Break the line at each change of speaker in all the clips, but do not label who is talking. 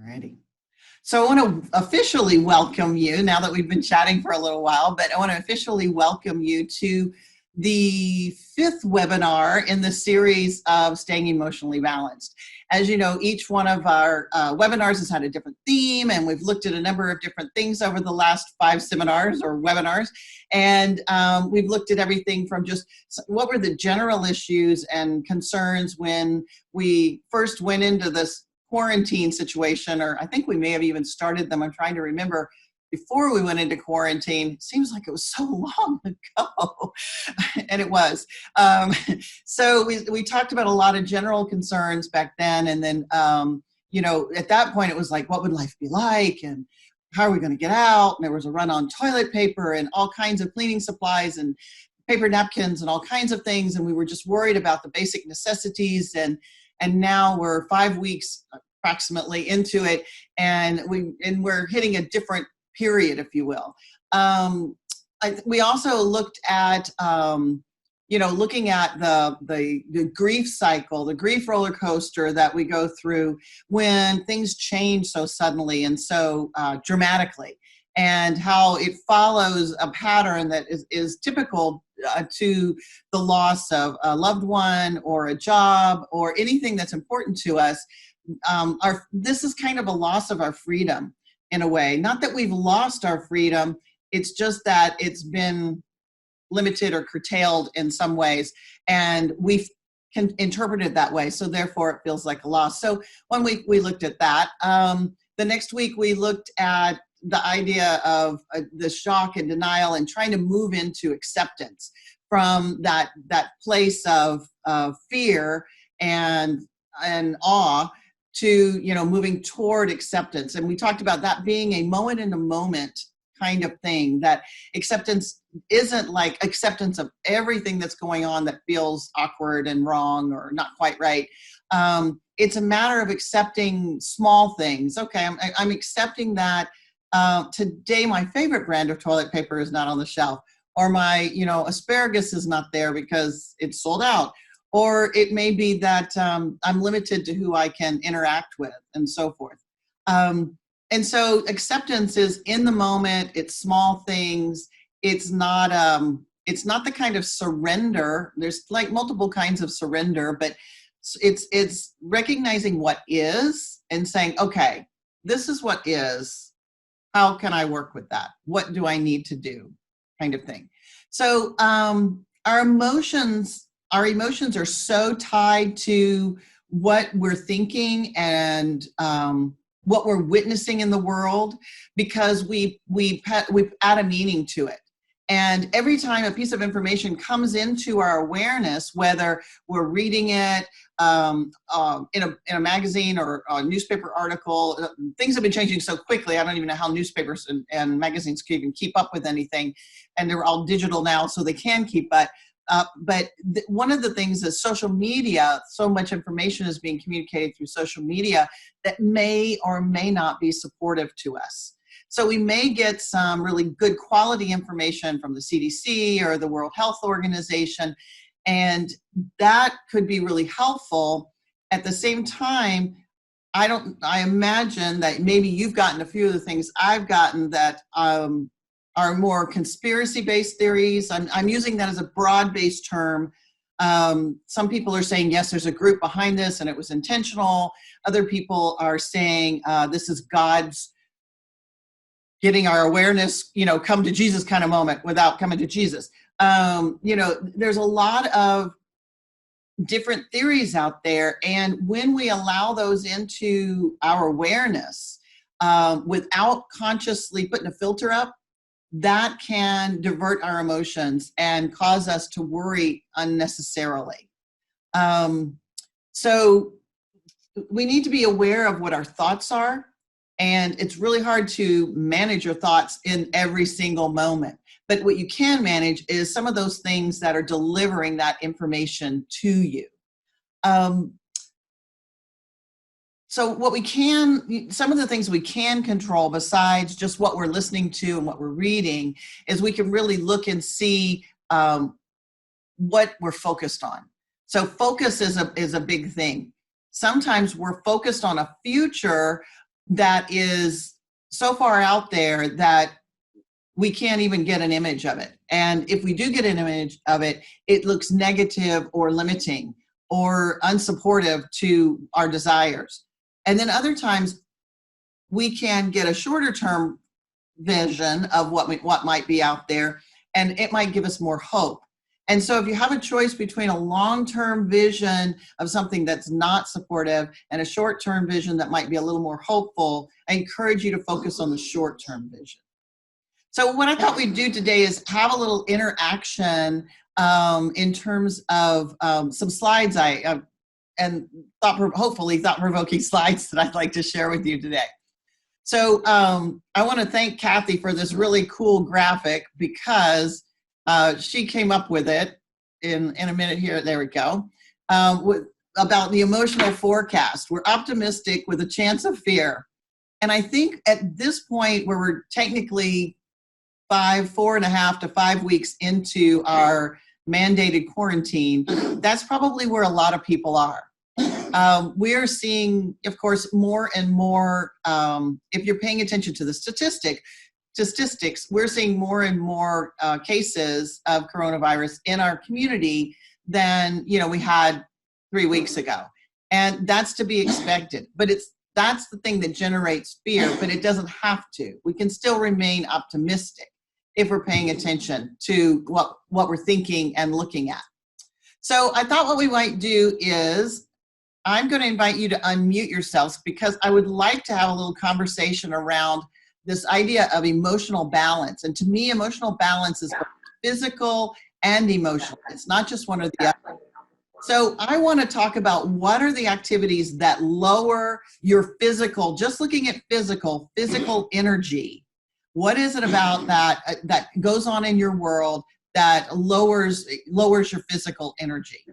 Alrighty. So I want to officially welcome you now that we've been chatting for a little while, but I want to officially welcome you to the fifth webinar in the series of Staying Emotionally Balanced. As you know, each one of our webinars has had a different theme, and we've looked at a number of different things over the last 5 seminars or webinars. And we've looked at everything from just what were the general issues and concerns when we first went into this quarantine situation, or I think we may have even started them. I'm trying to remember before we went into quarantine. Seems like it was so long ago, and it was. So we talked about a lot of general concerns back then, and then at that point it was like, what would life be like, and how are we going to get out? And there was a run on toilet paper and all kinds of cleaning supplies and paper napkins and all kinds of things, and we were just worried about the basic necessities. And now we're 5 weeks approximately into it, and we're hitting a different period, if you will. We also looked at looking at the grief cycle, the grief roller coaster that we go through when things change so suddenly and so dramatically, and how it follows a pattern that is typical to the loss of a loved one or a job or anything that's important to us. This is kind of a loss of our freedom in a way. Not that we've lost our freedom, it's just that it's been limited or curtailed in some ways, and we've interpret it that way, so therefore it feels like a loss. So 1 week we looked at that. The next week we looked at the idea of the shock and denial and trying to move into acceptance from that place of fear and awe to moving toward acceptance. And we talked about that being a moment in a moment kind of thing, that acceptance isn't like acceptance of everything that's going on that feels awkward and wrong or not quite right. It's a matter of accepting small things. Okay, I'm accepting that today my favorite brand of toilet paper is not on the shelf, or my asparagus is not there because it's sold out, or it may be that I'm limited to who I can interact with, and so forth. And so acceptance is in the moment. It's small things. It's not the kind of surrender. There's like multiple kinds of surrender, but it's recognizing what is and saying, okay, this is what is. How can I work with that? What do I need to do? Kind of thing. So our emotions are so tied to what we're thinking and what we're witnessing in the world, because we add a meaning to it. And every time a piece of information comes into our awareness, whether we're reading it in a magazine or a newspaper article, things have been changing so quickly. I don't even know how newspapers and magazines can even keep up with anything. And they're all digital now, so they can keep up. But one of the things is social media. So much information is being communicated through social media that may or may not be supportive to us. So we may get some really good quality information from the CDC or the World Health Organization, and that could be really helpful. At the same time, I imagine that maybe you've gotten a few of the things I've gotten that are more conspiracy-based theories. I'm using that as a broad-based term. Some people are saying, yes, there's a group behind this and it was intentional. Other people are saying this is God's getting our awareness, come to Jesus kind of moment without coming to Jesus. There's a lot of different theories out there. And when we allow those into our awareness without consciously putting a filter up, that can divert our emotions and cause us to worry unnecessarily. So we need to be aware of what our thoughts are. And it's really hard to manage your thoughts in every single moment. But what you can manage is some of those things that are delivering that information to you. So some of the things we can control besides just what we're listening to and what we're reading is we can really look and see what we're focused on. So focus is a big thing. Sometimes we're focused on a future that is so far out there that we can't even get an image of it. And if we do get an image of it, it looks negative or limiting or unsupportive to our desires. And then other times we can get a shorter term vision of what might be out there, and it might give us more hope. And so if you have a choice between a long-term vision of something that's not supportive and a short-term vision that might be a little more hopeful, I encourage you to focus on the short-term vision. So what I thought we'd do today is have a little interaction in terms of some slides and hopefully thought-provoking slides that I'd like to share with you today. So I want to thank Kathy for this really cool graphic because she came up with it in a minute here. There we go. About the emotional forecast. We're optimistic with a chance of fear. And I think at this point where we're technically 4.5 to 5 weeks into our mandated quarantine, that's probably where a lot of people are. We're seeing, of course, more and more, if you're paying attention to the statistics, we're seeing more and more cases of coronavirus in our community than, we had 3 weeks ago. And that's to be expected. But that's the thing that generates fear, but it doesn't have to. We can still remain optimistic if we're paying attention to what we're thinking and looking at. So I thought what we might do is I'm going to invite you to unmute yourselves because I would like to have a little conversation around this idea of emotional balance. And to me, emotional balance is both physical and emotional. It's not just one or the other. So I want to talk about what are the activities that lower your physical, just looking at physical energy. What is it about that goes on in your world that lowers your physical energy?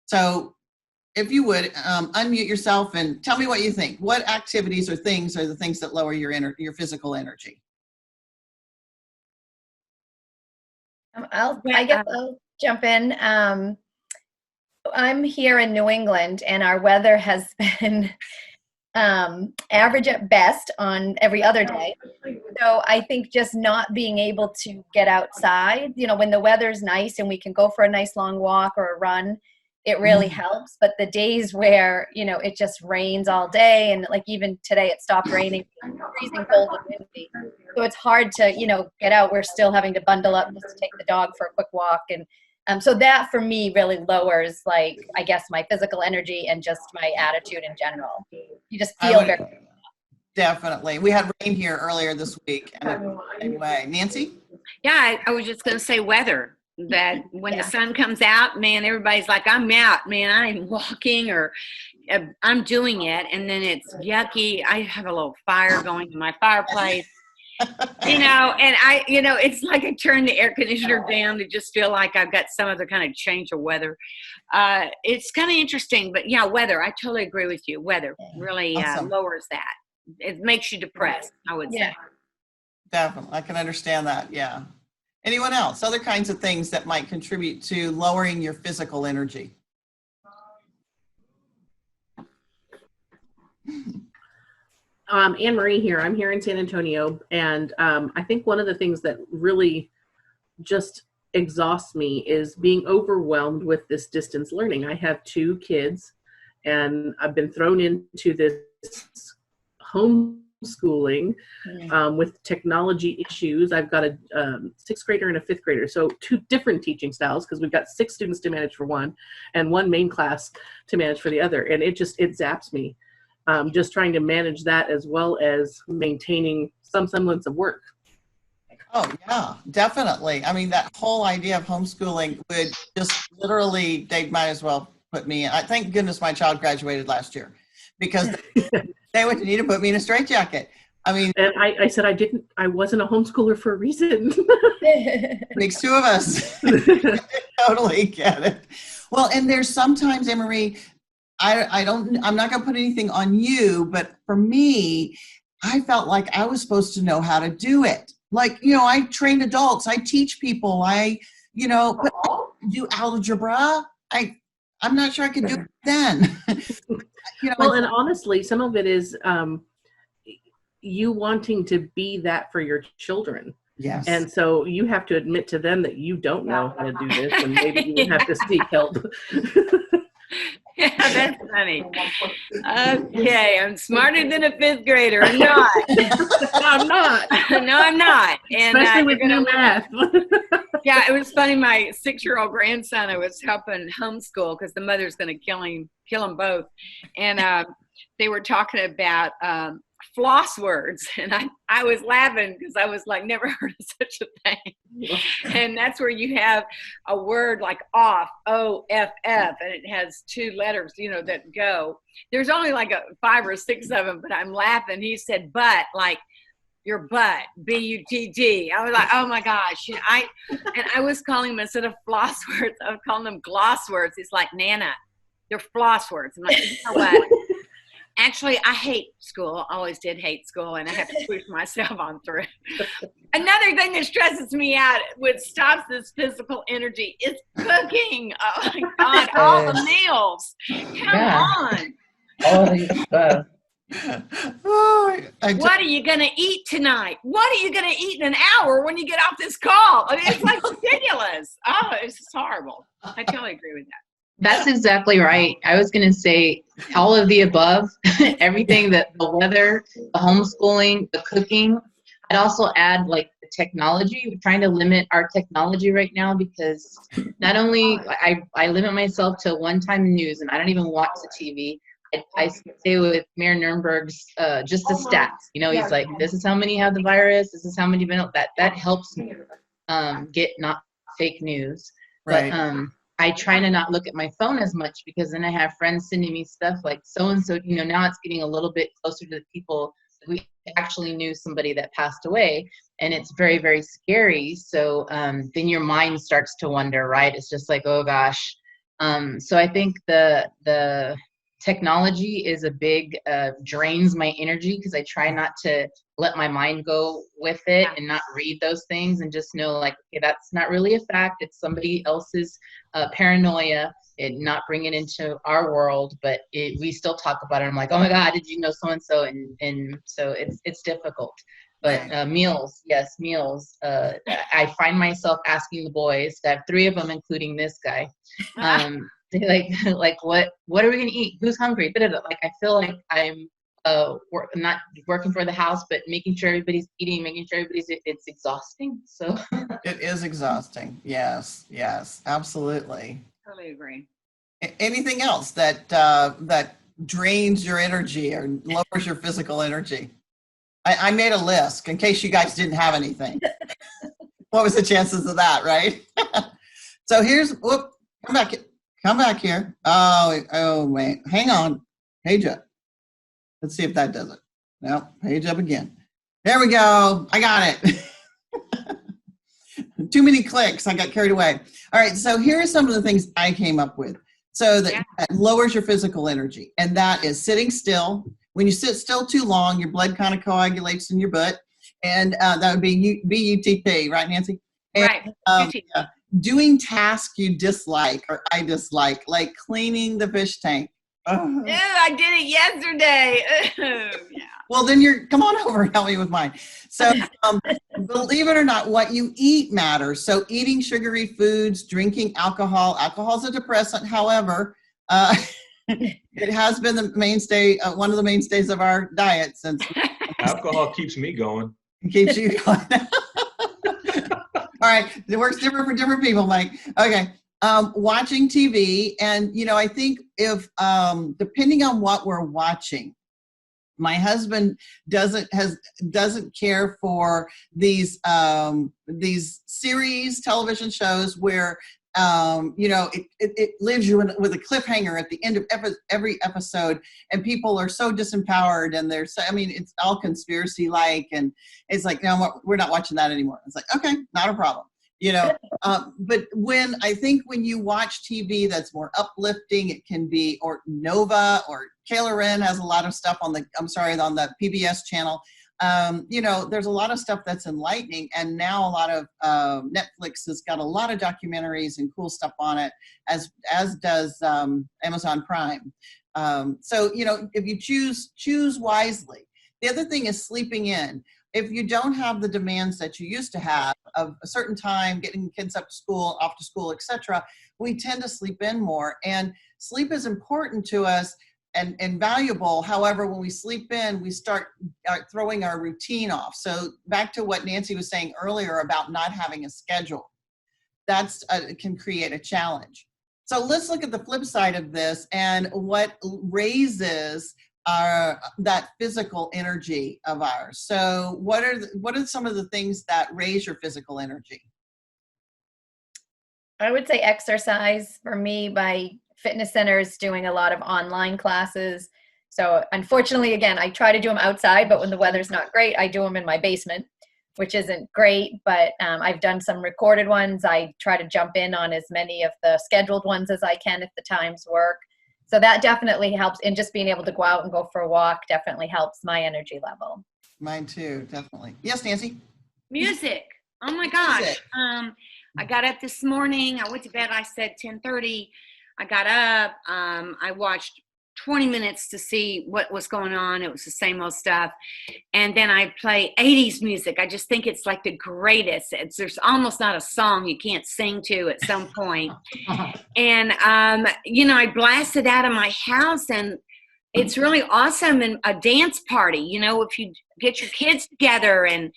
So if you would unmute yourself and tell me what you think. What activities or things are the things that lower your physical energy?
I guess I'll jump in. I'm here in New England, and our weather has been average at best on every other day. So I think just not being able to get outside, when the weather's nice and we can go for a nice long walk or a run, it really helps. But the days where, it just rains all day, and like even today it stopped raining, freezing cold and windy. So it's hard to, get out. We're still having to bundle up just to take the dog for a quick walk. And so that for me really lowers, I guess, my physical energy and just my attitude in general. You just feel very.
Definitely. We had rain here earlier this week. And anyway, Nancy?
Yeah, I was just going to say weather. That when the sun comes out, man, everybody's like, I'm out, man. I'm walking or I'm doing it. And then it's yucky. I have a little fire going in my fireplace. And it's like I turn the air conditioner down to just feel like I've got some other kind of change of weather. It's kind of interesting, but yeah, weather. I totally agree with you. Weather really lowers that. It makes you depressed, I would say.
Definitely. I can understand that. Yeah. Anyone else? Other kinds of things that might contribute to lowering your physical energy?
Anne Marie here. I'm here in San Antonio, and I think one of the things that really just exhausts me is being overwhelmed with this distance learning. I have 2 kids, and I've been thrown into this homeschooling with technology issues. I've got a 6th grader and a 5th grader, so 2 different teaching styles because we've got 6 students to manage for one and 1 main class to manage for the other, and it zaps me. Just trying to manage that as well as maintaining some semblance of work.
Oh, yeah, definitely. I mean, that whole idea of homeschooling would just literally, they might as well put me in. Thank goodness my child graduated last year because they would need to put me in a straitjacket. I mean,
and I said I wasn't a homeschooler for a reason.
Makes 2 of us. Totally get it. Well, and there's sometimes, Anne-Marie, I'm not going to put anything on you, but for me, I felt like I was supposed to know how to do it. Like, I train adults, I teach people, but do algebra. I'm not sure I could do it then.
Well, and honestly, some of it is, you wanting to be that for your children.
Yes.
And so you have to admit to them that you don't know how to do this, and maybe you have to seek help.
Yeah, that's funny. Okay, I'm smarter than a 5th grader. I'm not.
I'm not.
No, I'm not. And
Especially with new math.
Yeah, it was funny. My 6-year-old grandson, I was helping homeschool because the mother's going to kill them both. And they were talking about floss words. And I was laughing because I was like, never heard of such a thing. And that's where you have a word like off, O-F-F, and it has 2 letters, that go. There's only like 5 or 6 of them, but I'm laughing. He said, but, like, your butt, B-U-T-T. I was like, oh my gosh. And I was calling them, instead of floss words, I was calling them gloss words. It's like, Nana, they're floss words. I'm like, you know what? Actually, I hate school. I always did hate school, and I have to push myself on through. Another thing that stresses me out, which stops this physical energy, is cooking. Oh my God, all the meals. Come on.
All the stuff.
What are you going to eat tonight? What are you going to eat in an hour when you get off this call? I mean, it's like ridiculous. Oh, it's just horrible. I totally agree with that.
That's exactly right. I was going to say all of the above, everything, that the weather, the homeschooling, the cooking. I'd also add like the technology. We're trying to limit our technology right now because not only I limit myself to one-time news, and I don't even watch the TV. I stay with Mayor Nurnberg's just the stats. He's like, this is how many have the virus. This is how many been that helps me get not fake news.
Right.
But I try to not look at my phone as much because then I have friends sending me stuff like so-and-so, now it's getting a little bit closer to the people. We actually knew somebody that passed away, and it's very, very scary. So then your mind starts to wonder, right? It's just like, oh gosh. So I think the technology is a big drains my energy because I try not to let my mind go with it and not read those things and just know like, okay, that's not really a fact. It's somebody else's paranoia and not bring it into our world, but we still talk about it. I'm like, oh my God, did you know so-and-so? And so it's difficult. But meals, yes, meals. I find myself asking the boys, I have 3 of them, including this guy, like what are we gonna eat? Who's hungry? Like I feel like I'm not working for the house, but making sure everybody's eating, making sure it's exhausting. So
it is exhausting. Yes, absolutely.
Totally agree.
Anything else that drains your energy or lowers your physical energy? I made a list in case you guys didn't have anything. What was the chances of that, right? So come back here. Oh, wait. Hang on. Page up. Let's see if that does it. No, page up again. There we go. I got it. Too many clicks. I got carried away. All right. So here are some of the things I came up with. So that lowers your physical energy. And that is sitting still. When you sit still too long, your blood kind of coagulates in your butt. And that would be BUTP, right, Nancy? And,
right.
Doing tasks you dislike or I dislike, like cleaning the fish tank.
Oh, I did it yesterday.
Well, then come on over and help me with mine. So believe it or not, what you eat matters. So eating sugary foods, drinking alcohol. Alcohol is a depressant. However, it has been the mainstay, one of the mainstays of our diet since.
Alcohol keeps me going.
It keeps you going. All right. It works different for different people, Mike. Okay. Watching TV. And, I think if, depending on what we're watching, my husband doesn't care for these series, television shows where, it leaves you with a cliffhanger at the end of every episode, and people are so disempowered, and it's all conspiracy-like, and it's like, no, we're not watching that anymore. It's like, okay, not a problem. But when you watch TV that's more uplifting, it can be, or Nova or Kayla Wren has a lot of stuff on the PBS channel. There's a lot of stuff that's enlightening, and now a lot of Netflix has got a lot of documentaries and cool stuff on it, as does Amazon Prime. So if you choose wisely. The other thing is sleeping in. If you don't have the demands that you used to have of a certain time, getting kids up to school, off to school, etc., we tend to sleep in more. And sleep is important to us and valuable. However, when we sleep in, we start throwing our routine off. So back to what Nancy was saying earlier about not having a schedule. That's can create a challenge. So let's look at the flip side of this and what raises that physical energy of ours. So what are some of the things that raise your physical energy?
I would say exercise for me. My fitness center is doing a lot of online classes. So unfortunately, again, I try to do them outside, but when the weather's not great, I do them in my basement, which isn't great, but I've done some recorded ones. I try to jump in on as many of the scheduled ones as I can if the times work. So that definitely helps. And just being able to go out and go for a walk definitely helps my energy level.
Mine too, definitely. Yes, Nancy?
Music. Oh my gosh.
Music.
I got up this morning. I went to bed, I said 10:30. I got up. I watched 20 minutes to see what was going on. It was the same old stuff. And then I play 80s music. I just think it's like the greatest. There's almost not a song you can't sing to at some point. And, I blast it out of my house, and it's really awesome. And a dance party, if you get your kids together. And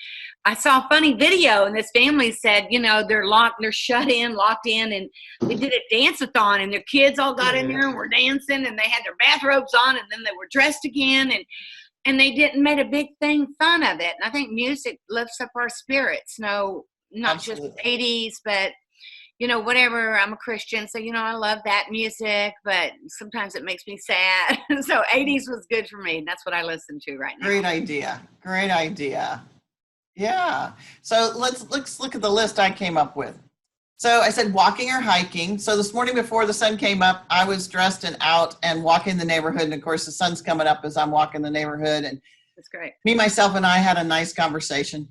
I saw a funny video, and this family said, they're shut in, locked in, and they did a dance-a-thon, and their kids all got in there and were dancing, and they had their bathrobes on, and then they were dressed again, and they didn't make a big fun of it. And I think music lifts up our spirits. No, not
Absolutely.
just 80s, but whatever. I'm a Christian, so I love that music, but sometimes it makes me sad. So 80s was good for me, and that's what I listen to right now.
Great idea. Great idea. Yeah. So let's look at the list I came up with. So I said walking or hiking. So this morning before the sun came up, I was dressed and out and walking the neighborhood. And of course, the sun's coming up as I'm walking the neighborhood. And
That's great.
me, myself, and I had a nice conversation.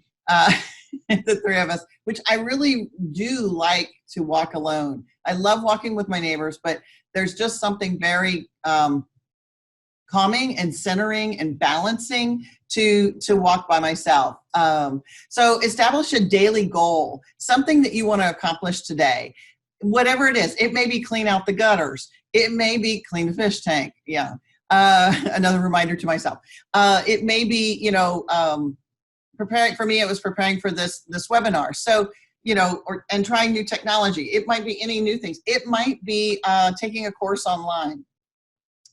The three of us, which I really do like to walk alone. I love walking with my neighbors, but there's just something very calming and centering and balancing to walk by myself. So establish a daily goal, something that you want to accomplish today. Whatever it is, it may be clean out the gutters. It may be clean the fish tank. Yeah. Another reminder to myself. It may be, preparing for me, it was preparing for this webinar. So, and trying new technology. It might be any new things. It might be taking a course online.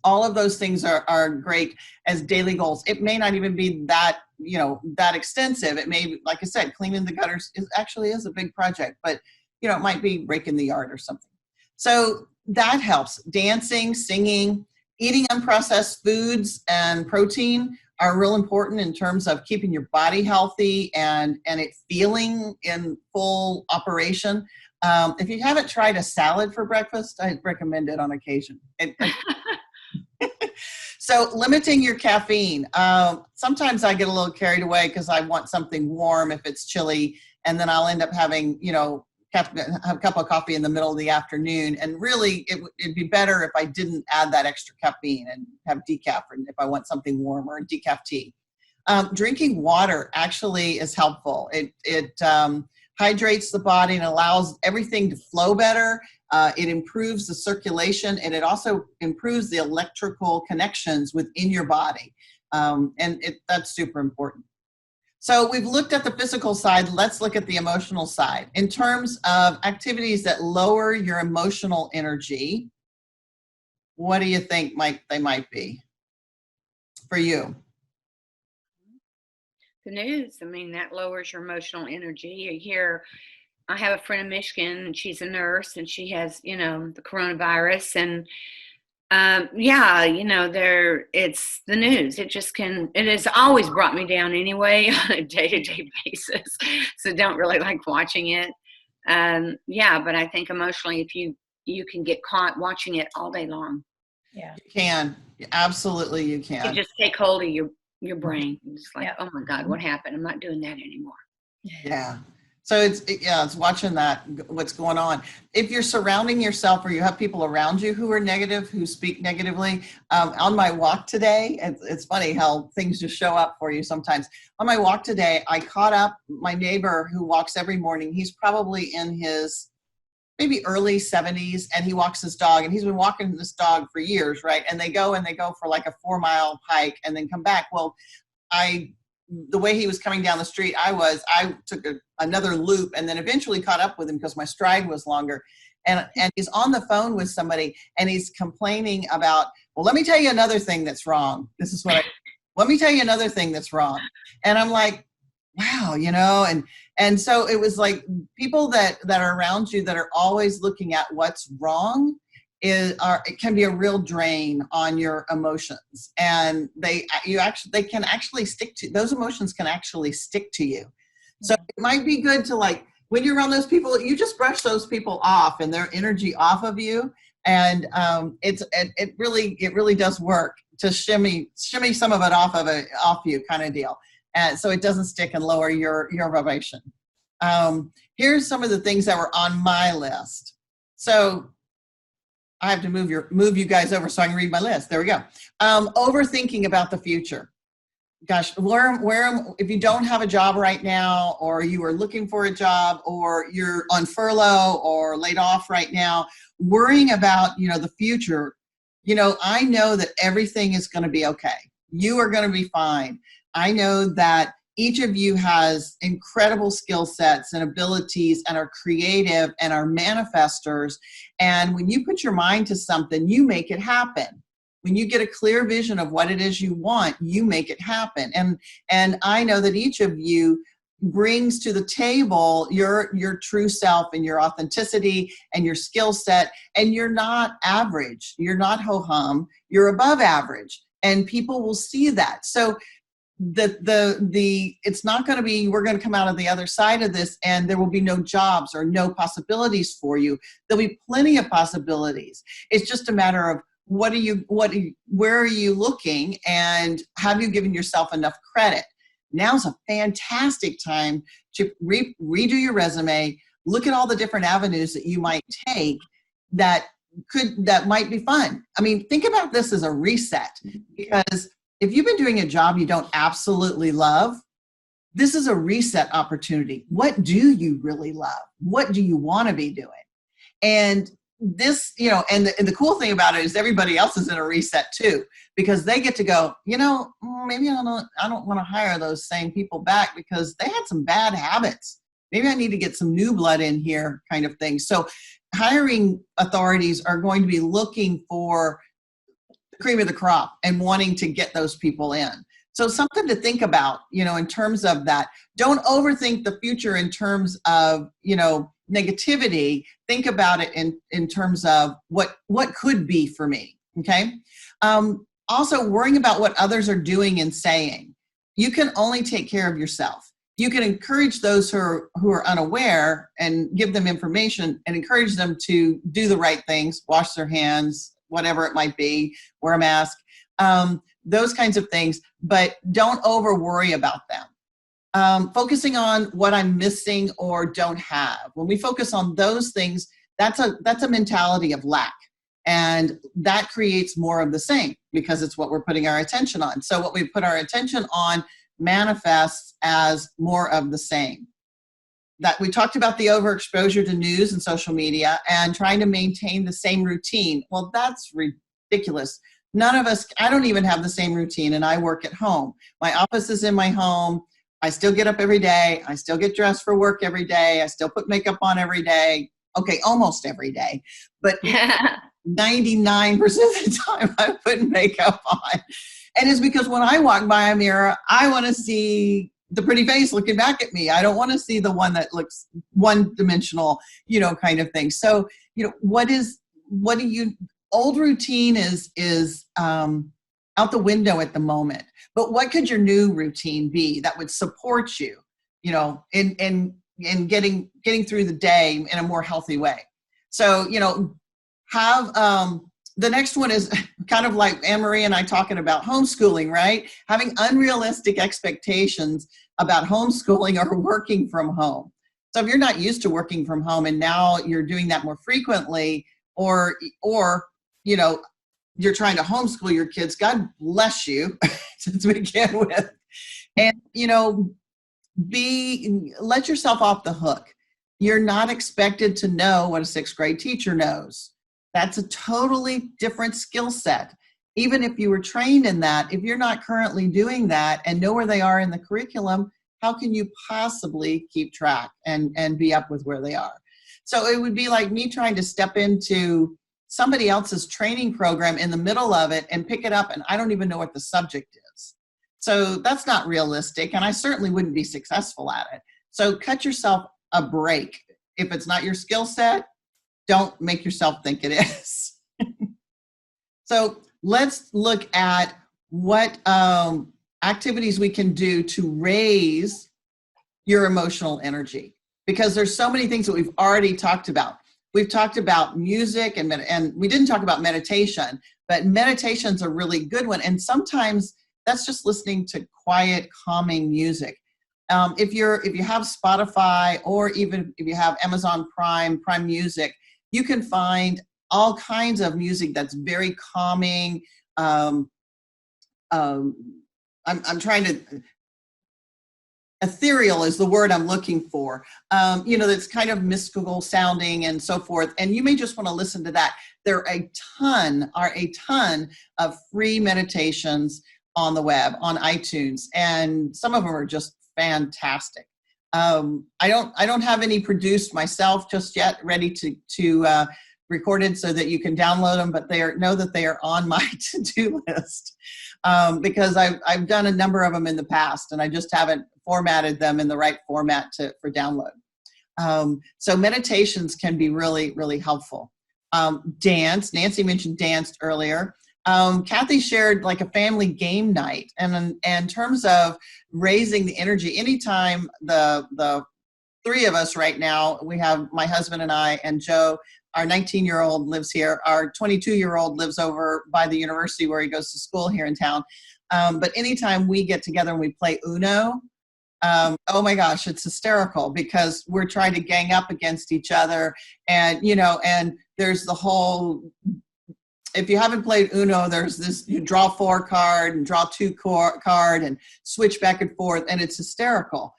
All of those things are great as daily goals. It may not even be that, that extensive. It may, like I said, cleaning the gutters actually is a big project, but, it might be raking the yard or something. So that helps. Dancing, singing, eating unprocessed foods and protein are real important in terms of keeping your body healthy and it feeling in full operation. If you haven't tried a salad for breakfast, I recommend it on occasion. So limiting your caffeine. Sometimes I get a little carried away because I want something warm if it's chilly, and then I'll end up having, have a cup of coffee in the middle of the afternoon. And really, it'd be better if I didn't add that extra caffeine and have decaf, and if I want something warm, or a decaf tea. Drinking water actually is helpful. It hydrates the body and allows everything to flow better. It improves the circulation, and it also improves the electrical connections within your body. That's super important. So we've looked at the physical side. Let's look at the emotional side. In terms of activities that lower your emotional energy, what do you think they might be for you?
The news, that lowers your emotional energy. You hear, I have a friend in Michigan, and she's a nurse, and she has, the coronavirus, and it's the news. It has always brought me down anyway on a day-to-day basis. So don't really like watching it. But I think emotionally, if you can get caught watching it all day long.
Yeah.
You can. Absolutely, you can.
You just take hold of your brain. It's like, oh my God, what happened? I'm not doing that anymore.
Yeah. So it's watching that, what's going on. If you're surrounding yourself or you have people around you who are negative, who speak negatively, on my walk today, it's funny how things just show up for you sometimes. On my walk today, I caught up my neighbor who walks every morning. He's probably in his maybe early 70s, and he walks his dog, and he's been walking this dog for years, right? And they go for like a 4-mile hike and then come back. Well, the way he was coming down the street, I took another loop and then eventually caught up with him because my stride was longer. And he's on the phone with somebody and he's complaining about, well, let me tell you another thing that's wrong. Let me tell you another thing that's wrong. And I'm like, wow, and so it was like people that are around you that are always looking at what's wrong, it can be a real drain on your emotions, and they can actually stick to those emotions, can actually stick to you. So it might be good to, like, when you're around those people, you just brush those people off and their energy off of you, and it really does work to shimmy some of it off you, kind of deal, and so it doesn't stick and lower your vibration. Here's some of the things that were on my list. So I have to move you guys over so I can read my list. There we go. Overthinking about the future. Gosh, if you don't have a job right now, or you are looking for a job, or you're on furlough or laid off right now, worrying about, the future, I know that everything is going to be okay. You are going to be fine. I know that each of you has incredible skill sets and abilities and are creative and are manifestors. And when you put your mind to something, you make it happen. When you get a clear vision of what it is you want, you make it happen. And I know that each of you brings to the table your true self and your authenticity and your skill set. And you're not average. You're not ho-hum. You're above average. And people will see that. So it's not going to be, we're going to come out of the other side of this and there will be no jobs or no possibilities for you. There'll be plenty of possibilities. It's just a matter of where are you looking, and have you given yourself enough credit? Now's a fantastic time to redo your resume, look at all the different avenues that you might take that might be fun. I mean, think about this as a reset, because if you've been doing a job you don't absolutely love, this is a reset opportunity. What do you really love? What do you want to be doing? And this, and the cool thing about it is everybody else is in a reset too, because they get to go, maybe I don't want to hire those same people back because they had some bad habits. Maybe I need to get some new blood in here, kind of thing. So hiring authorities are going to be looking for the cream of the crop and wanting to get those people in. So something to think about, in terms of that. Don't overthink the future in terms of, negativity. Think about it in terms of what could be for me. Okay. Also worrying about what others are doing and saying. You can only take care of yourself. You can encourage those who are unaware and give them information and encourage them to do the right things, wash their hands, whatever it might be, wear a mask, those kinds of things, but don't over worry about them. Focusing on what I'm missing or don't have. When we focus on those things, that's a mentality of lack. And that creates more of the same because it's what we're putting our attention on. So what we put our attention on manifests as more of the same. That we talked about the overexposure to news and social media and trying to maintain the same routine. Well, that's ridiculous. None of us, I don't even have the same routine, and I work at home. My office is in my home. I still get up every day. I still get dressed for work every day. I still put makeup on every day. Okay, almost every day. But 99% of the time I put makeup on. And it's because when I walk by a mirror, I want to see the pretty face looking back at me. I don't want to see the one that looks one-dimensional, kind of thing. So, old routine is out the window at the moment. But what could your new routine be that would support you, in getting through the day in a more healthy way? So, have the next one is kind of like Anne-Marie and I talking about homeschooling, right? Having unrealistic expectations about homeschooling or working from home. So if you're not used to working from home and now you're doing that more frequently, or you know, you're trying to homeschool your kids, God bless you to begin with. And, you know, let yourself off the hook. You're not expected to know what a 6th grade teacher knows. That's a totally different skill set. Even if you were trained in that, if you're not currently doing that and know where they are in the curriculum, how can you possibly keep track and be up with where they are? So it would be like me trying to step into somebody else's training program in the middle of it and pick it up, and I don't even know what the subject is. So that's not realistic, and I certainly wouldn't be successful at it. So cut yourself a break. If it's not your skill set, don't make yourself think it is. So let's look at what activities we can do to raise your emotional energy, because there's so many things that we've already talked about. We've talked about music and we didn't talk about meditation, but meditation's a really good one. And sometimes that's just listening to quiet, calming music. If you have Spotify, or even if you have Amazon Prime Music, you can find all kinds of music that's very calming. I'm trying to, ethereal is the word I'm looking for. You know, that's kind of mystical sounding and so forth. And you may just want to listen to that. There are a ton of free meditations on the web, on iTunes, and some of them are just fantastic. I don't have any produced myself just yet, ready to recorded so that you can download them, but know that they are on my to-do list, because I've done a number of them in the past, and I just haven't formatted them in the right format for download. So meditations can be really, really helpful. Dance, Nancy mentioned dance earlier. Kathy shared like a family game night, and in terms of raising the energy, anytime the 3 of us right now, we have my husband and I and Joe, our 19-year-old lives here. Our 22-year-old lives over by the university where he goes to school here in town. But anytime we get together and we play Uno, oh my gosh, it's hysterical, because we're trying to gang up against each other. And, you know, and there's the whole, if you haven't played Uno, there's this, you draw 4 card and draw 2 card and switch back and forth. And it's hysterical,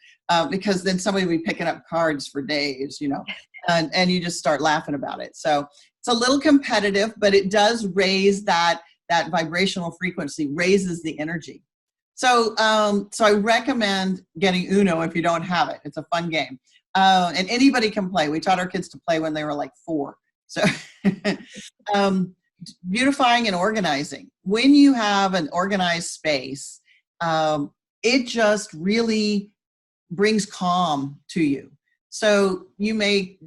because then somebody will be picking up cards for days, you know, and you just start laughing about it. So it's a little competitive, but it does raise that vibrational frequency, raises the energy. So I recommend getting Uno if you don't have it. It's a fun game. And anybody can play. We taught our kids to play when they were like 4. So beautifying and organizing. When you have an organized space, it just really brings calm to you. So you may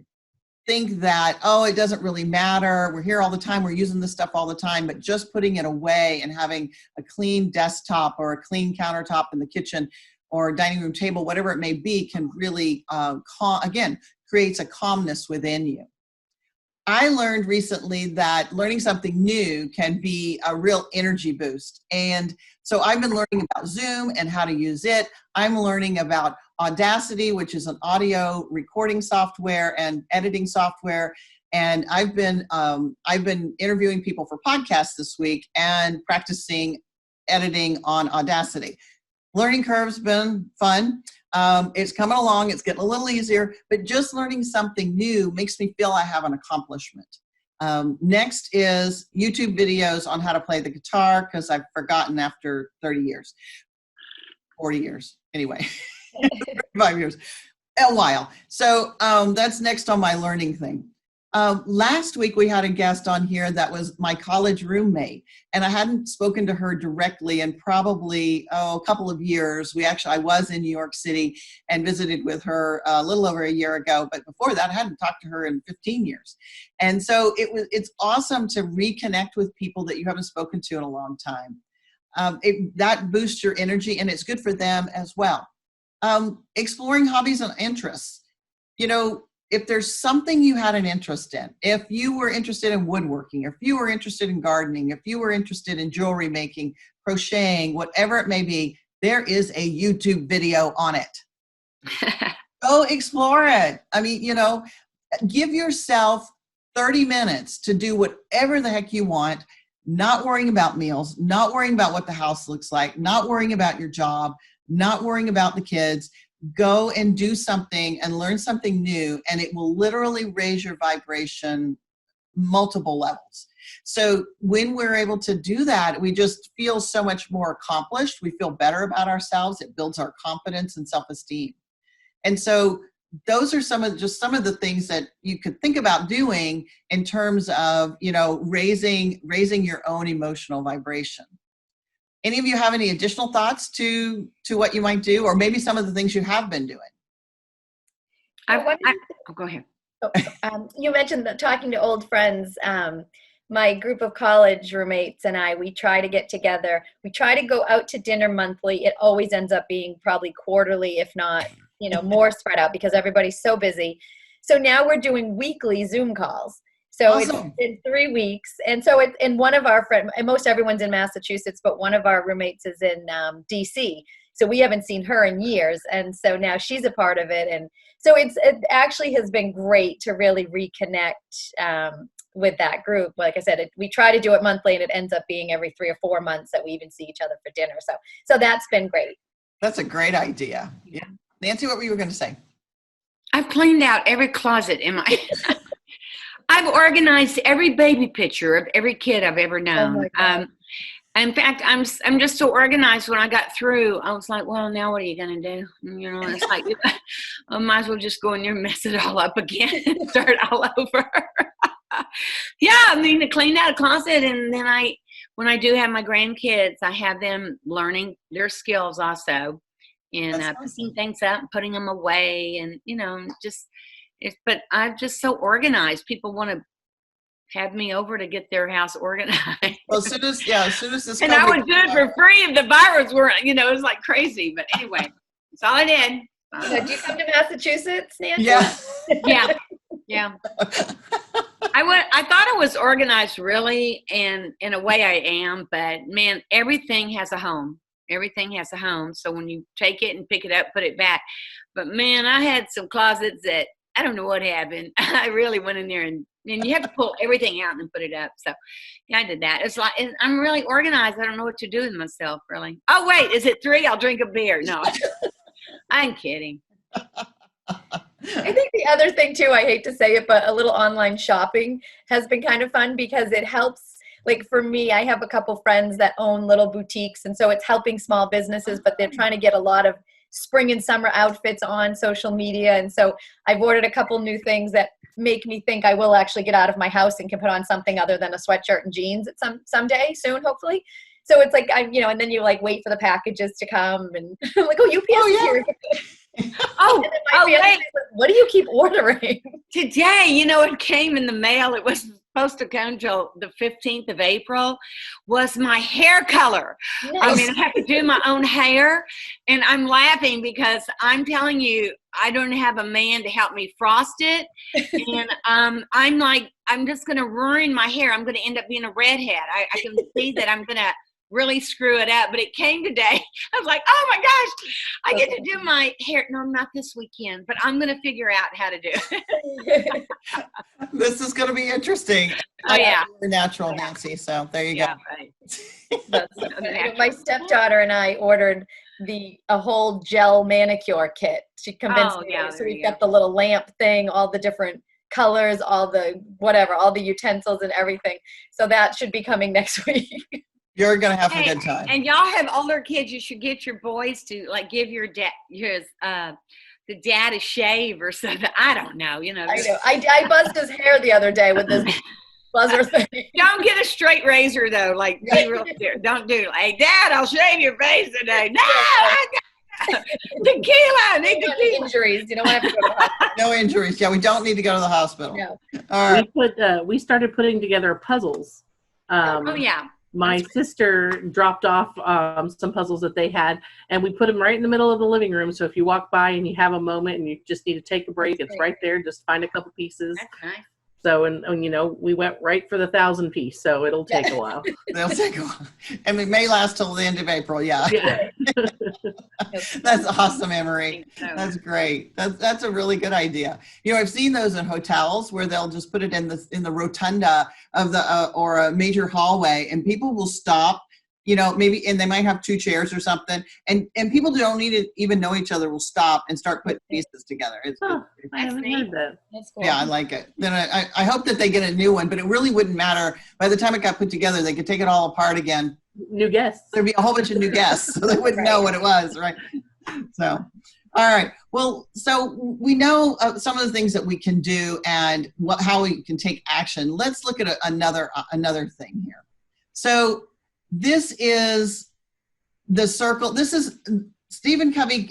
think that, oh, it doesn't really matter. We're here all the time. We're using this stuff all the time. But just putting it away and having a clean desktop or a clean countertop in the kitchen or dining room table, whatever it may be, can really, creates a calmness within you. I learned recently that learning something new can be a real energy boost. And so I've been learning about Zoom and how to use it. I'm learning about Audacity, which is an audio recording software and editing software. And I've been interviewing people for podcasts this week and practicing editing on Audacity. Learning curve's been fun. It's coming along. It's getting a little easier, but just learning something new makes me feel I have an accomplishment. Next is YouTube videos on how to play the guitar, because I've forgotten after 30 years, 40 years, anyway, 5 years, a while. So that's next on my learning thing. Last week we had a guest on here that was my college roommate, and I hadn't spoken to her directly in probably a couple of years. I was in New York City and visited with her a little over a year ago, but before that I hadn't talked to her in 15 years. And so it's awesome to reconnect with people that you haven't spoken to in a long time. That boosts your energy, and it's good for them as well. Exploring hobbies and interests. You know, if there's something you had an interest in, if you were interested in woodworking, if you were interested in gardening, if you were interested in jewelry making, crocheting, whatever it may be, there is a YouTube video on it. Go explore it. I mean, give yourself 30 minutes to do whatever the heck you want, not worrying about meals, not worrying about what the house looks like, not worrying about your job, not worrying about the kids. Go and do something and learn something new, and it will literally raise your vibration multiple levels. So when we're able to do that, we just feel so much more accomplished. We feel better about ourselves. It builds our confidence and self-esteem. And so those are some of the things that you could think about doing in terms of, raising your own emotional vibration. Any of you have any additional thoughts to what you might do, or maybe some of the things you have been doing?
Go ahead.
You mentioned that talking to old friends. My group of college roommates and we try to get together. We try to go out to dinner monthly. It always ends up being probably quarterly, if not, more spread out because everybody's so busy. So now we're doing weekly Zoom calls. So
Awesome.
It's been 3 weeks. And so one of our friends, and most everyone's in Massachusetts, but one of our roommates is in DC. So we haven't seen her in years. And so now she's a part of it. And so it actually has been great to really reconnect with that group. Like I said, we try to do it monthly, and it ends up being every 3 or 4 months that we even see each other for dinner. So that's been great.
That's a great idea. Yeah. Nancy, what were you going to say?
I've cleaned out every closet in my I've organized every baby picture of every kid I've ever known.
Oh my God.
In fact, I'm just so organized. When I got through, I was like, well, now what are you going to do? It's like, I might as well just go in there and mess it all up again and start all over. Yeah, I cleaned out a closet, and then when I do have my grandkids, I have them learning their skills also, and picking things up, putting them away, and but I'm just so organized. People want to have me over to get their house organized.
Well, as soon as this
and I would do it for free if the virus were, it was like crazy. But anyway, that's all I did.
So do you come to Massachusetts, Nancy?
Yeah.
Yeah. I thought I was organized, really, and in a way I am, but man, everything has a home. Everything has a home. So when you take it and pick it up, put it back. But man, I had some closets that I don't know what happened. I really went in there and you have to pull everything out and put it up. So yeah, I did that. It's like, I'm really organized. I don't know what to do with myself, really. Oh, wait, is it 3? I'll drink a beer. No, I'm kidding.
I think the other thing too, I hate to say it, but a little online shopping has been kind of fun because it helps. Like for me, I have a couple friends that own little boutiques, and so it's helping small businesses, but they're trying to get a lot of spring and summer outfits on social media. And so I've ordered a couple new things that make me think I will actually get out of my house and can put on something other than a sweatshirt and jeans at someday soon, hopefully. So it's like, and then you like wait for the packages to come, and I'm like, oh, UPS is here.
Wait.
What do you keep ordering?
Today, it came in the mail. It was supposed to come till the 15th of April, was my hair color.
Nice.
I have to do my own hair, and I'm laughing because I'm telling you, I don't have a man to help me frost it, and I'm like, I'm just going to ruin my hair. I'm going to end up being a redhead. I can see that I'm going to really screw it up, but it came today. I was like, oh my gosh, I get to do my hair. No, not this weekend, but I'm going to figure out how to do it.
This is going to be interesting.
Oh, yeah.
You're natural, Nancy, so there you go.
Right.
My stepdaughter and I ordered a whole gel manicure kit. She convinced me. So we've got the little lamp thing, all the different colors, all the utensils and everything. So that should be coming next week.
You're going to have a good time.
And y'all have older kids. You should get your boys to like give your dad the dad a shave or something. I don't know.
I know. I buzzed his hair the other day with this buzzer thing.
Don't get a straight razor though. Like be real clear. Don't do like, Dad, I'll shave your face today. No, tequila. I need tequila.
Injuries. You don't have to go to the hospital.
No injuries. Yeah, we don't need to go to the hospital.
No.
All right.
We started putting together puzzles.
Oh yeah.
My sister dropped off some puzzles that they had, and we put them right in the middle of the living room. So if you walk by and you have a moment and you just need to take a break, it's right there. Just find a couple pieces.
That's nice.
So, and you know, we went right for the 1,000 piece, so it'll take a while.
They'll take a while. And it may last till the end of April. Yeah.
Yeah.
That's awesome, Emery.
So,
That's great. That's a really good idea. You know, I've seen those in hotels where they'll just put it in the rotunda of the or a major hallway, and people will stop. You know, maybe, and they might have 2 chairs or something, and people who don't need to even know each other will stop and start putting pieces together.
Oh, I haven't heard that.
That's cool.
Yeah, I like it. Then I hope that they get a new one, but it really wouldn't matter. By the time it got put together, they could take it all apart again.
New guests.
There'd be a whole bunch of new guests, so they wouldn't know what it was, right? So, all right. Well, so we know some of the things that we can do and how we can take action. Let's look at another thing here. So this is the circle. This is Stephen Covey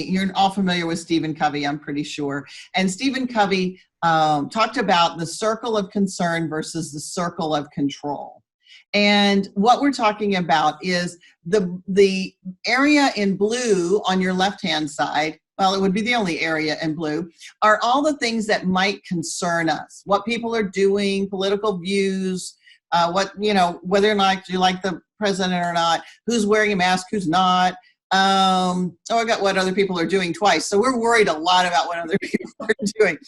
you're all familiar with Stephen Covey, I'm pretty sure. And Stephen Covey talked about the circle of concern versus the circle of control. And what we're talking about is the area in blue on your left-hand side, well, it would be the only area in blue, are all the things that might concern us. What people are doing, political views, whether or not you like the president or not, who's wearing a mask, who's not. I got what other people are doing twice. So we're worried a lot about what other people are doing.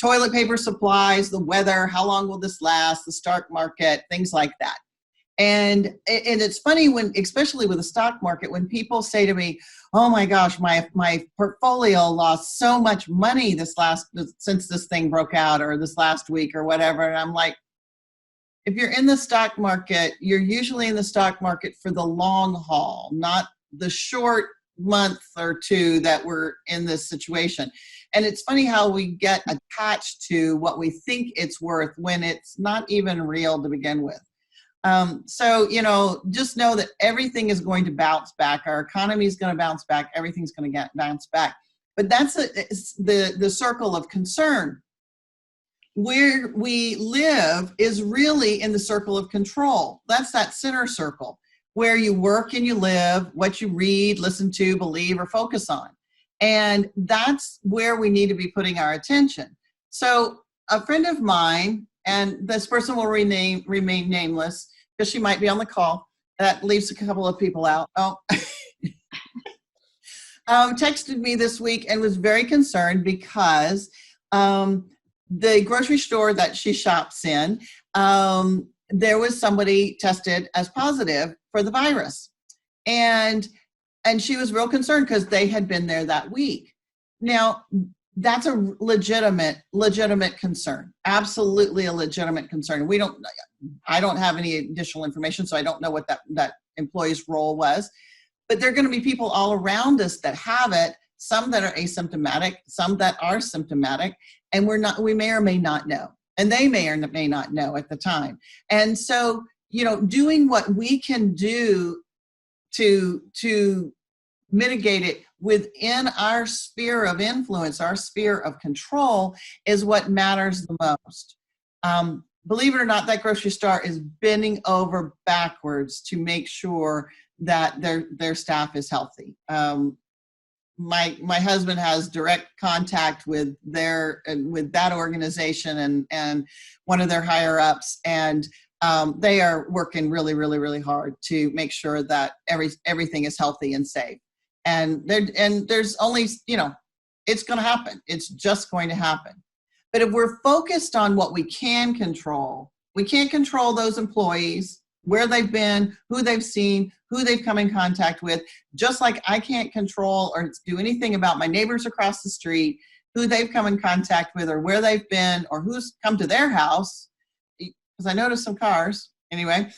Toilet paper supplies, the weather, how long will this last, the stock market, things like that. And it's funny especially with the stock market, when people say to me, oh my gosh, my portfolio lost so much money since this thing broke out or this last week or whatever. And I'm like, if you're in the stock market, you're usually in the stock market for the long haul, not the short month or 2 that we're in this situation. And it's funny how we get attached to what we think it's worth when it's not even real to begin with. So, just know that everything is going to bounce back. Our economy is going to bounce back. Everything's going to bounce back. But that's the circle of concern. Where we live is really in the circle of control. That's that center circle where you work and you live, what you read, listen to, believe, or focus on. And that's where we need to be putting our attention. So a friend of mine, and this person will remain nameless because she might be on the call. That leaves a couple of people out. Texted me this week and was very concerned because the grocery store that she shops in, there was somebody tested as positive for the virus. And she was real concerned because they had been there that week. Now, that's a legitimate concern. Absolutely a legitimate concern. I don't have any additional information, so I don't know what that employee's role was. But there are going to be people all around us that have it, some that are asymptomatic, some that are symptomatic, and we may or may not know. And they may or may not know at the time. And so, doing what we can do to mitigate it within our sphere of influence, our sphere of control, is what matters the most. Believe it or not, that grocery store is bending over backwards to make sure that their staff is healthy. My husband has direct contact with that organization and one of their higher ups, and they are working really, really, really hard to make sure that everything is healthy and safe. And there's only, it's going to happen. It's just going to happen. But if we're focused on what we can control, we can't control those employees, where they've been, who they've seen, who they've come in contact with, just like I can't control or do anything about my neighbors across the street, who they've come in contact with or where they've been or who's come to their house, because I noticed some cars anyway.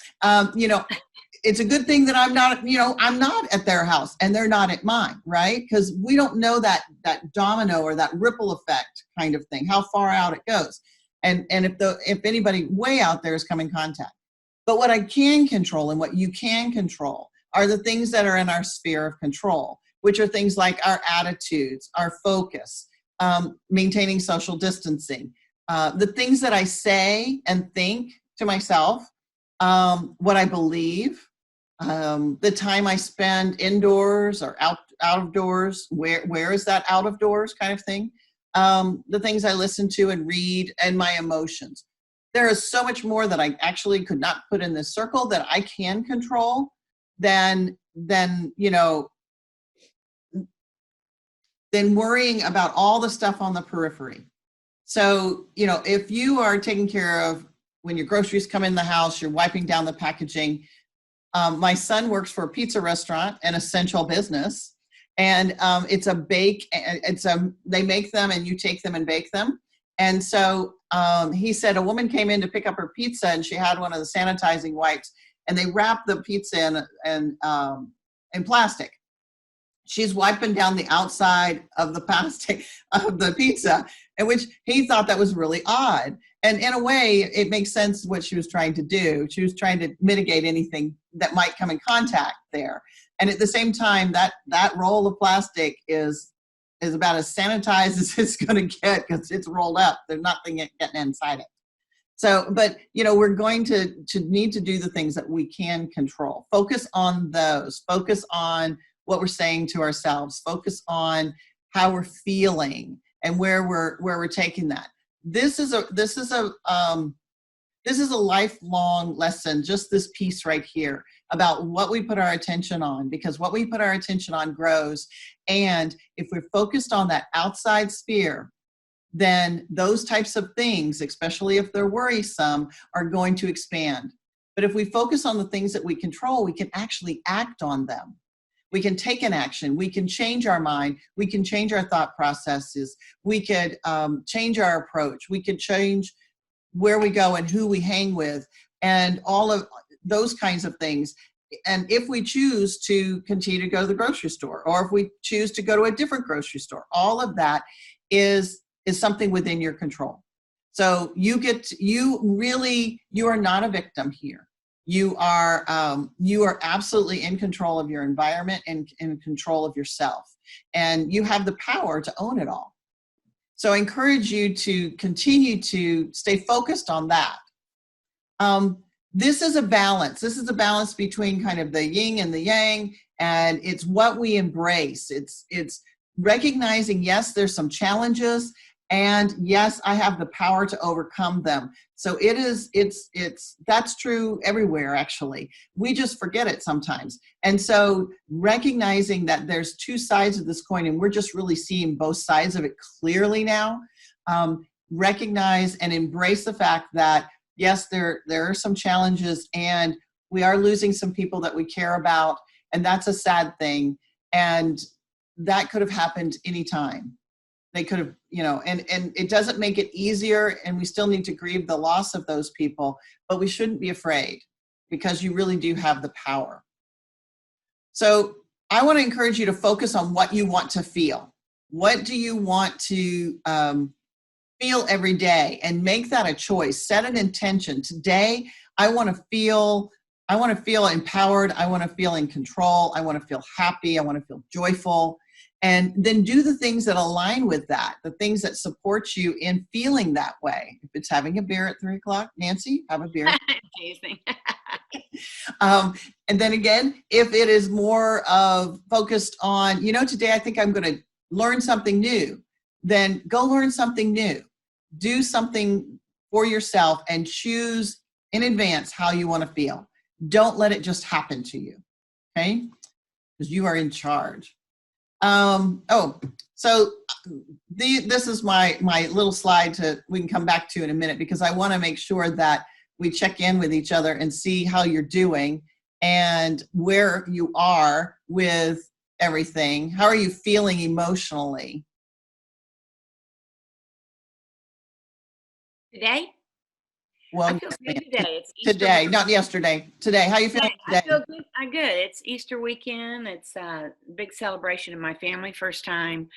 It's a good thing that I'm not at their house and they're not at mine, right? Because we don't know that domino or that ripple effect kind of thing, how far out it goes. And if anybody way out there is come in contact. But what I can control and what you can control are the things that are in our sphere of control, which are things like our attitudes, our focus, maintaining social distancing, the things that I say and think to myself, what I believe, the time I spend indoors or out of doors, where is that out of doors kind of thing, the things I listen to and read, and my emotions. There is so much more that I actually could not put in this circle that I can control than worrying about all the stuff on the periphery. So, if you are taking care of when your groceries come in the house, you're wiping down the packaging. My son works for a pizza restaurant, an essential business, and it's a bake. They make them and you take them and bake them. And so he said a woman came in to pick up her pizza and she had one of the sanitizing wipes, and they wrapped the pizza in plastic. She's wiping down the outside of the plastic of the pizza, and which he thought that was really odd. And in a way, it makes sense what she was trying to do. She was trying to mitigate anything that might come in contact there. And at the same time, that roll of plastic is about as sanitized as it's going to get, because it's rolled up. There's nothing getting inside it. So, but, we're going to need to do the things that we can control. Focus on those. Focus on what we're saying to ourselves. Focus on how we're feeling and where we're taking that. This is a lifelong lesson, just this piece right here, about what we put our attention on, because what we put our attention on grows. And if we're focused on that outside sphere, then those types of things, especially if they're worrisome, are going to expand. But if we focus on the things that we control, we can actually act on them. We can take an action. We can change our mind. We can change our thought processes. We could change our approach. We could change where we go and who we hang with, and all of those kinds of things. And if we choose to continue to go to the grocery store, or if we choose to go to a different grocery store, all of that is something within your control. So you are not a victim here. You are absolutely in control of your environment and in control of yourself. And you have the power to own it all. So I encourage you to continue to stay focused on that. This is a balance. This is a balance between kind of the yin and the yang, and it's what we embrace. It's recognizing, yes, there's some challenges, and yes, I have the power to overcome them. So that's true everywhere, actually. We just forget it sometimes. And so recognizing that there's two sides of this coin, and we're just really seeing both sides of it clearly now. Recognize and embrace the fact that, yes, there are some challenges, and we are losing some people that we care about, and that's a sad thing. And that could have happened anytime. They could have, and it doesn't make it easier, and we still need to grieve the loss of those people, but we shouldn't be afraid, because you really do have the power. So I want to encourage you to focus on what you want to feel. What do you want to feel every day, and make that a choice. Set an intention. Today, I want to feel empowered. I want to feel in control. I want to feel happy. I want to feel joyful. And then do the things that align with that, the things that support you in feeling that way. If it's having a beer at 3:00, Nancy, have a beer.
Amazing.
And then again, if it is more of focused on, today I think I'm going to learn something new, then go learn something new. Do something for yourself and choose in advance how you want to feel. Don't let it just happen to you, okay? Because you are in charge. This is my little slide we can come back to in a minute, because I want to make sure that we check in with each other and see how you're doing and where you are with everything. How are you feeling emotionally?
Today?
Well,
I feel good today. It's Easter
today,
weekend.
not yesterday. Today, how are you feeling today?
I feel good. I'm good. It's Easter weekend. It's a big celebration in my family. First time.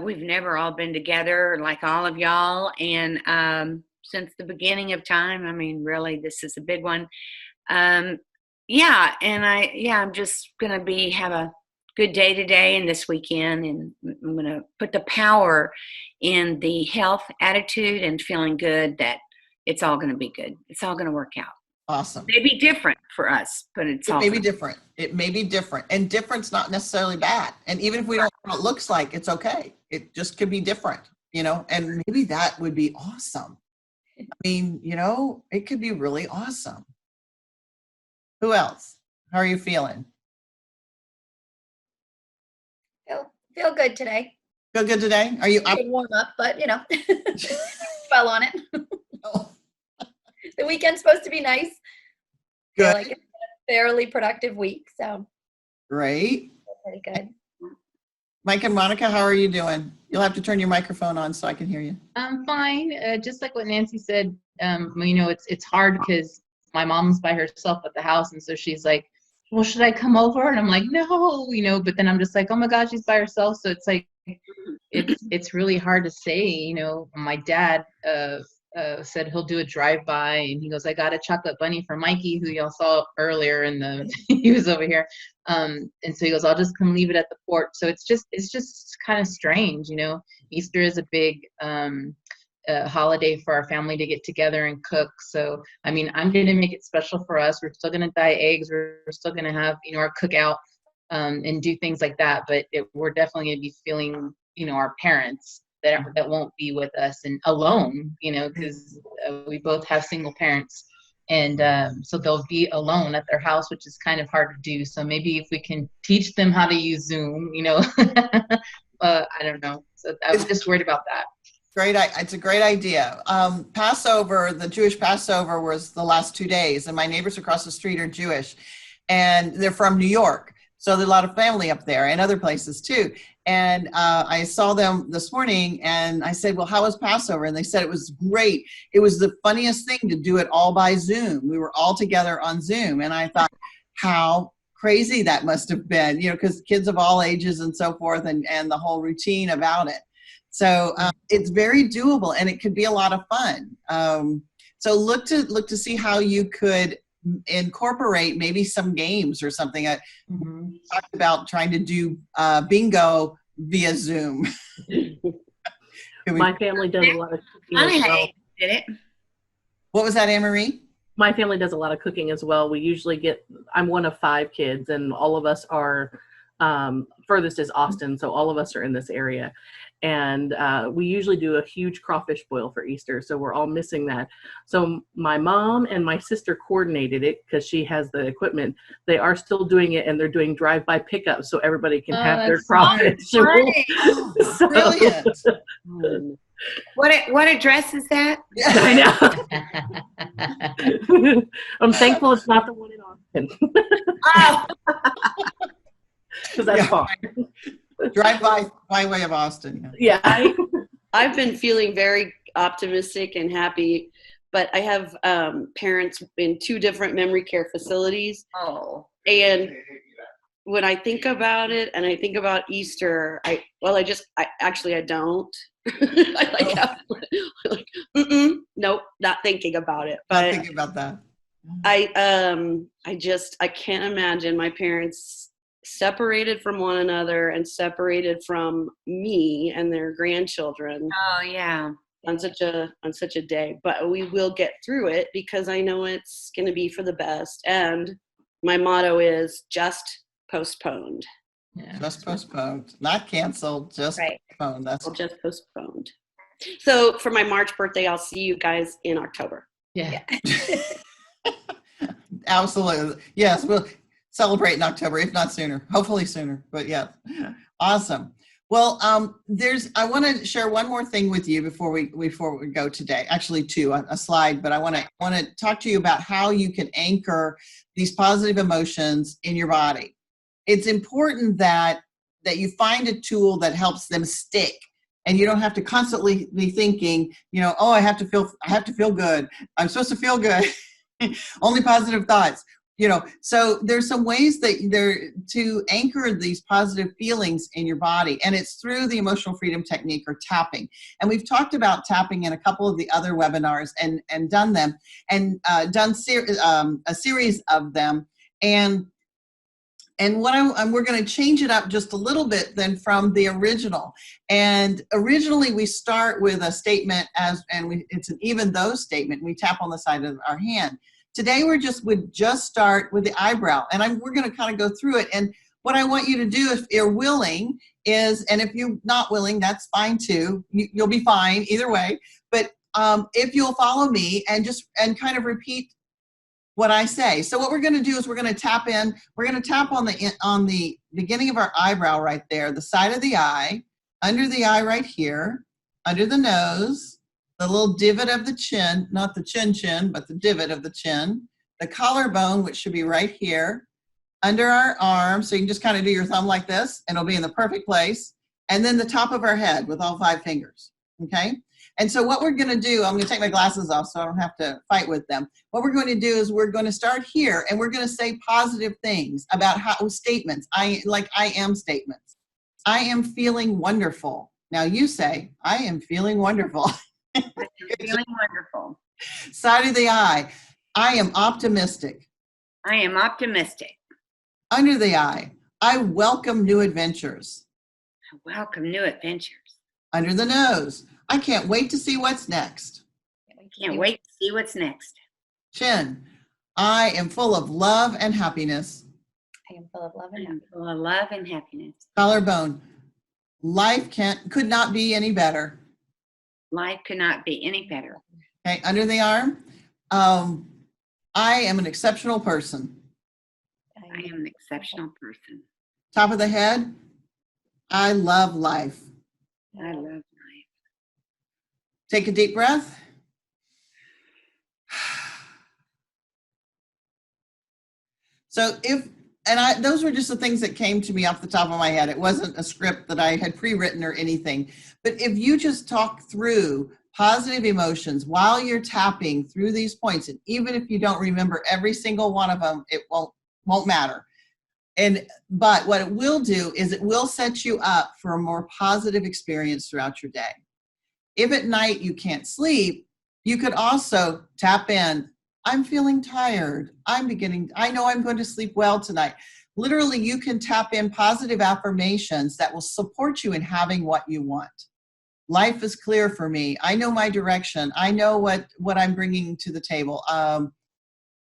We've never all been together like all of y'all. And since the beginning of time, I mean, really, this is a big one. I'm just going to have a good day today and this weekend. And I'm going to put the power in the health attitude and feeling good that it's all going to be good. It's all going to work out.
Awesome.
It may be different for us, but it
may be different. It may be different. And different's not necessarily bad. And even if we don't know what it looks like, it's okay. it just could be different, and maybe that would be awesome. I mean, it could be really awesome. Who else? How are you feeling?
Feel good today.
Feel good today? Are you up?
Good warm up, but fell on it.
Oh,
The weekend's supposed to be nice.
good.
Feel like it's been a fairly productive week, so
Great.
pretty good.
Mike and Monica, how are you doing? You'll have to turn your microphone on so I can hear you.
I'm fine. Just like what Nancy said, it's hard because my mom's by herself at the house, and so she's like, well, should I come over? And I'm like, no, but then I'm just like, oh my God, she's by herself. So it's like, it's really hard to say, my dad said he'll do a drive-by, and he goes, I got a chocolate bunny for Mikey, who y'all saw earlier he was over here. And so he goes, I'll just come leave it at the porch. So it's just kind of strange, Easter is a big holiday for our family to get together and cook. So, I'm going to make it special for us. We're still going to dye eggs. We're still going to have, our cookout and do things like that. But we're definitely going to be feeling, our parents that won't be with us and alone, because we both have single parents. And so they'll be alone at their house, which is kind of hard to do. So maybe if we can teach them how to use Zoom, I don't know. So I was just worried about that.
It's a great idea. Passover, the Jewish Passover was the last 2 days, and my neighbors across the street are Jewish, and they're from New York. So there's a lot of family up there and other places too. And I saw them this morning, and I said, well, how was Passover? And they said it was great. It was the funniest thing to do it all by Zoom. We were all together on Zoom. And I thought, how crazy that must have been, because kids of all ages and so forth, and the whole routine about it. So it's very doable, and it could be a lot of fun. So look to see how you could incorporate maybe some games or something. I talked about trying to do bingo via Zoom.
My family does a lot of cooking as well.
Did it?
What was that, Anne-Marie?
My family does a lot of cooking as well. We usually I'm one of 5 kids, and all of us are, furthest is Austin, so all of us are in this area. And we usually do a huge crawfish boil for Easter, so we're all missing that. So my mom and my sister coordinated it because she has the equipment. They are still doing it, and they're doing drive-by pickups so everybody can have their crawfish.
So, brilliant.
What address is that?
I know. I'm thankful it's not the one in Austin.
Oh.
Because that's far.
Drive by way of Austin.
Yeah.
I've been feeling very optimistic and happy, but I have parents in 2 different memory care facilities.
Oh.
And when I think about it, and I think about Easter, I don't. Nope, not thinking about it.
Not thinking about that.
I can't imagine my parents separated from one another and separated from me and their grandchildren.
Oh yeah.
On such a day, but we will get through it because I know it's going to be for the best. And my motto is just postponed.
Yeah.
Just postponed, not canceled, just postponed. That's
just postponed. So for my March birthday, I'll see you guys in October.
Yeah.
Absolutely. Yes, we'll celebrate in October, if not sooner. Hopefully sooner, but yeah. Awesome. Well, I want to share one more thing with you before we go today. Actually, 2, a slide, but I want to talk to you about how you can anchor these positive emotions in your body. It's important that you find a tool that helps them stick, and you don't have to constantly be thinking, oh, I have to feel good. I'm supposed to feel good. Only positive thoughts. So there's some ways to anchor these positive feelings in your body, and it's through the emotional freedom technique, or tapping. And we've talked about tapping in a couple of the other webinars and done them, and done a series of them. And we're going to change it up just a little bit then from the original. And originally we start with a statement it's an even though statement. We tap on the side of our hand. Today would just start with the eyebrow, and we're going to kind of go through it. And what I want you to do, if you're willing, is, and if you're not willing, that's fine too. You'll be fine either way. But if you'll follow me and kind of repeat what I say. So what we're going to do is we're going to tap in. We're going to tap on the beginning of our eyebrow right there, the side of the eye, under the eye right here, under the nose, the little divot of the chin, not the chin, but the divot of the chin, the collarbone, which should be right here, under our arm. So you can just kind of do your thumb like this, and it'll be in the perfect place. And then the top of our head with all 5 fingers. Okay. And so what we're going to do, I'm going to take my glasses off so I don't have to fight with them. What we're going to do is we're going to start here, and we're going to say positive things about statements. I am statements. I am feeling wonderful. Now you say, I am feeling wonderful.
I'm feeling wonderful.
Side of the eye, I am optimistic.
I am optimistic.
Under the eye, I welcome new adventures.
I welcome new adventures.
Under the nose, I can't wait to see what's next.
I can't wait to see what's next.
Chin, I am full of love and happiness.
I am full of love
I
and
am
happiness.
full of love and happiness.
Collarbone, life could not be any better.
Life could not be any better.
Okay, under the arm, I am an exceptional person.
I am an exceptional person.
Top of the head, I love life.
I love life.
Take a deep breath. So those were just the things that came to me off the top of my head. It wasn't a script that I had pre-written or anything. But if you just talk through positive emotions while you're tapping through these points, and even if you don't remember every single one of them, it won't matter. But what it will do is it will set you up for a more positive experience throughout your day. If at night you can't sleep, you could also tap in. I'm feeling tired. I know I'm going to sleep well tonight. Literally, you can tap in positive affirmations that will support you in having what you want. Life is clear for me. I know my direction. I know what I'm bringing to the table.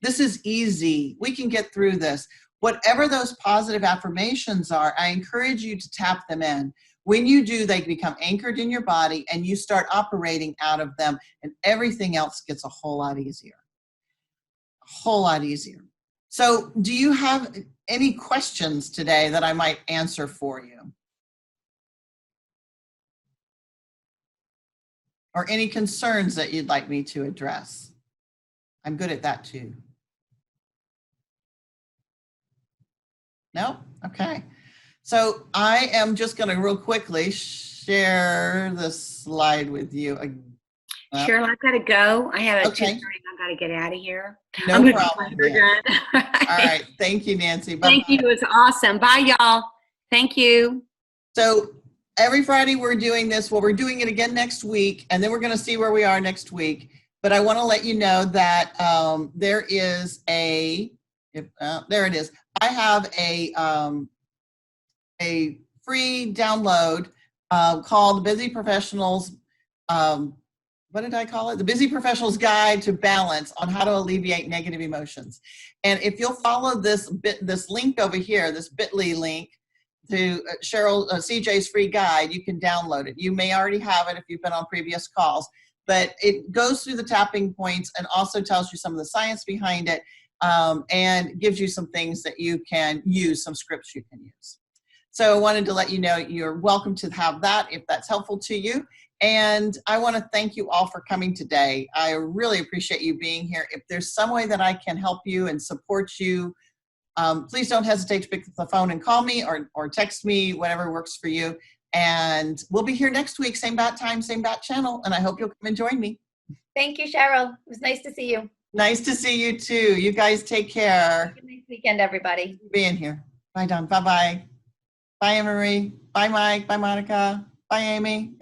This is easy. We can get through this. Whatever those positive affirmations are, I encourage you to tap them in. When you do, they become anchored in your body, and you start operating out of them, and everything else gets a whole lot easier. A whole lot easier. So do you have any questions today that I might answer for you? Or any concerns that you'd like me to address? I'm good at that too. No? Okay. So I am just going to real quickly share the slide with you.
Cheryl, I've got to go. I have a
Okay.
2:30. I've got to get out of here.
No
I'm gonna
problem.
be done.
All right. Thank you, Nancy. Bye-bye.
Thank you. It was awesome. Bye, y'all. Thank you.
So every Friday we're doing this. Well, we're doing it again next week, and then we're going to see where we are next week. But I want to let you know that there is there it is. I have a free download called the Busy Professionals. What did I call it? The Busy Professional's Guide to Balance on How to Alleviate Negative Emotions. And if you'll follow this link over here, this bit.ly link to Cheryl CJ's free guide, you can download it. You may already have it if you've been on previous calls, but it goes through the tapping points and also tells you some of the science behind it, and gives you some things that you can use, some scripts you can use. So I wanted to let you know you're welcome to have that if that's helpful to you. And I want to thank you all for coming today. I really appreciate you being here. If there's some way that I can help you and support you, please don't hesitate to pick up the phone and call me or text me, whatever works for you. And we'll be here next week, same bat time, same bat channel. And I hope you'll come and join me.
Thank you, Cheryl. It was nice to see you.
Nice to see you too. You guys take care.
Have a nice weekend, everybody.
Being here. Bye, Don. Bye-bye. Bye, Anne Marie. Bye, Mike. Bye, Monica. Bye, Amy.